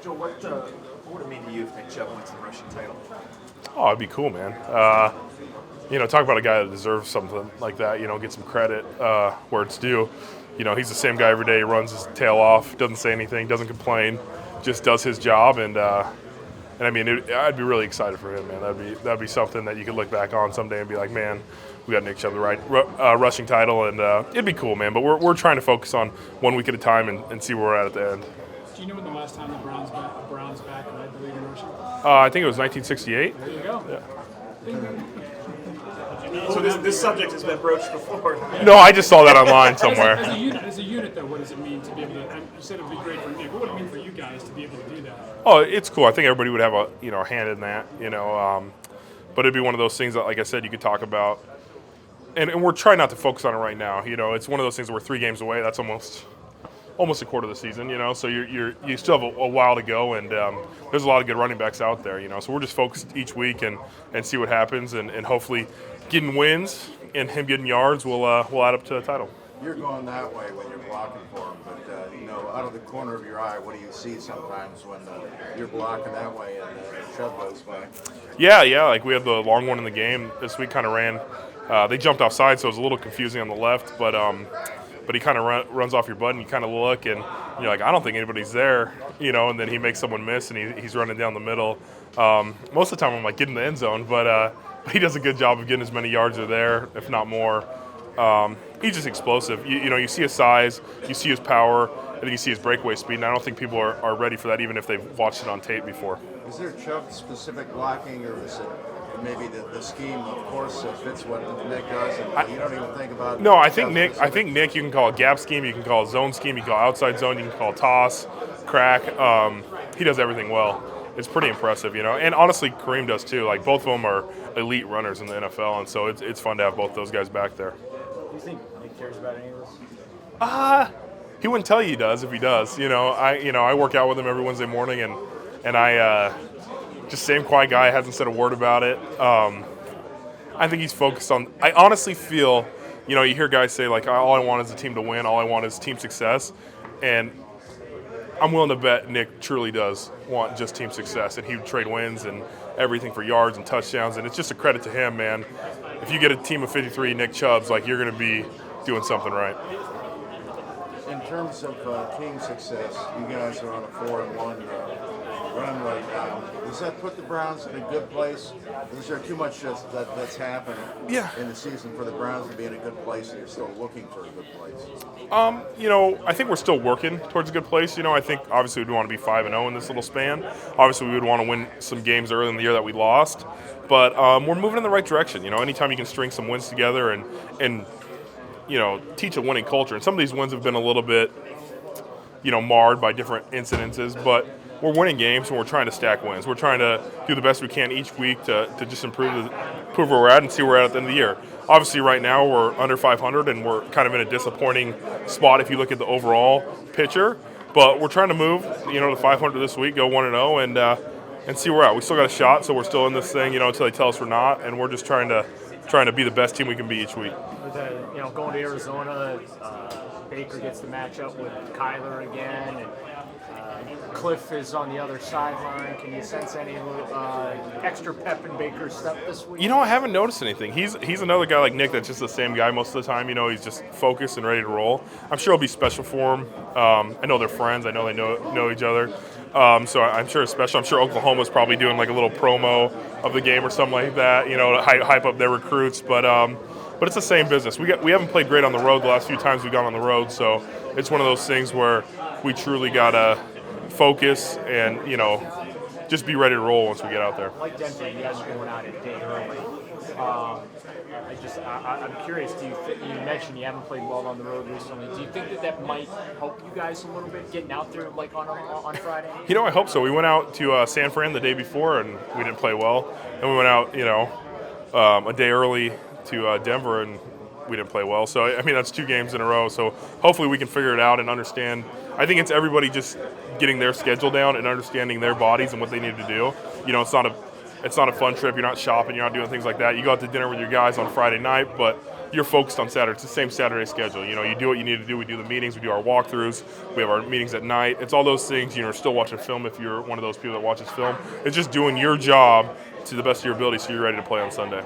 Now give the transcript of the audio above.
Joe, what would it mean to you if Nick Chubb wins the rushing title? Oh, it'd be cool, man. Talk about a guy that deserves something like that. Get some credit where it's due. He's the same guy every day. He runs his tail off, doesn't say anything, doesn't complain, just does his job. And I mean, I'd be really excited for him, man. That'd be something that you could look back on someday and be like, man, we got Nick Chubb the right rushing title, and it'd be cool, man. But we're trying to focus on 1 week at a time and see where we're at the end. Do you know when the last time the Browns back led the league in rushing? I think it was 1968. There you go. Yeah. So this subject has been broached before. No, I just saw that online somewhere. As a unit, though, what does it mean to be able to? You said it would be great for Nick. What would it mean for you guys to be able to do that? Oh, it's cool. I think everybody would have a hand in that. But it'd be one of those things that, like I said, you could talk about. And we're trying not to focus on it right now. It's one of those things where we're 3 games away. That's almost a quarter of the season. So you still have a while to go, and there's a lot of good running backs out there. So we're just focused each week and see what happens, and hopefully getting wins and him getting yards will add up to the title. You're going that way when you're blocking for him, but out of the corner of your eye, what do you see sometimes when you're blocking that way and Chubb goes by? Yeah. Like we had the long one in the game this week. Kind of ran. They jumped offside, so it was a little confusing on the left, but he kind of runs off your butt, and you kind of look, and you're like, I don't think anybody's there, and then he makes someone miss, and he's running down the middle. Most of the time, I'm like, get in the end zone, but he does a good job of getting as many yards are there, if not more. He's just explosive. You see his size, you see his power, and then you see his breakaway speed, and I don't think people are ready for that, even if they've watched it on tape before. Is there Chubb-specific blocking, or is it maybe the scheme, of course, fits what Nick does, and you don't even think about? No, I think Nick. You can call it gap scheme, you can call it zone scheme, you can call it outside zone, you can call it toss, crack. He does everything well. It's pretty impressive, And honestly, Kareem does too. Like both of them are elite runners in the NFL, and so it's fun to have both those guys back there. Do you think Nick cares about any of this? He wouldn't tell you he does if he does. I work out with him every Wednesday morning, and I. Just same quiet guy, hasn't said a word about it. I think he's focused on – I honestly feel, you hear guys say, like, all I want is the team to win, all I want is team success. And I'm willing to bet Nick truly does want just team success, and he would trade wins and everything for yards and touchdowns. And it's just a credit to him, man. If you get a team of 53 Nick Chubbs, like, you're going to be doing something right. In terms of team success, you guys are on a 4-1 run right now. Does that put the Browns in a good place? Is there too much that's happened in the season for the Browns to be in a good place, and you're still looking for a good place? I think we're still working towards a good place. I think obviously we'd want to be 5-0 in this little span. Obviously we would want to win some games early in the year that we lost, but we're moving in the right direction. Anytime you can string some wins together and teach a winning culture. And some of these wins have been a little bit, marred by different incidences, but we're winning games and we're trying to stack wins. We're trying to do the best we can each week to just improve where we're at and see where we're at the end of the year. Obviously, right now we're under 500 and we're kind of in a disappointing spot if you look at the overall picture. But we're trying to move, to 500 this week, go 1-0, and see where we're at. We still got a shot, so we're still in this thing, until they tell us we're not, and we're just trying to be the best team we can be each week. Going to Arizona, Baker gets the matchup with Kyler again, and Cliff is on the other sideline. Can you sense any extra pep in Baker's step this week? I haven't noticed anything. He's another guy like Nick that's just the same guy most of the time. He's just focused and ready to roll. I'm sure it'll be special for him. I know they're friends. I know they know each other. So I'm sure it's special. I'm sure Oklahoma's probably doing like a little promo of the game or something like that, to hype up their recruits. But it's the same business. We haven't played great on the road the last few times we've gone on the road, so it's one of those things where we truly gotta focus and just be ready to roll once we get out there. Like Denver, you guys are going out a day early. I'm curious. You mentioned you haven't played well on the road recently. Do you think that might help you guys a little bit getting out there like on Friday? I hope so. We went out to San Fran the day before and we didn't play well, and we went out a day early to Denver and we didn't play well. So that's 2 games in a row. So hopefully we can figure it out and understand. I think it's everybody just getting their schedule down and understanding their bodies and what they need to do. It's not a fun trip. You're not shopping. You're not doing things like that. You go out to dinner with your guys on Friday night, but you're focused on Saturday. It's the same Saturday schedule. You know, you do what you need to do. We do the meetings, we do our walkthroughs, we have our meetings at night. It's all those things. You know, still watching film if you're one of those people that watches film. It's just doing your job to the best of your ability so you're ready to play on Sunday.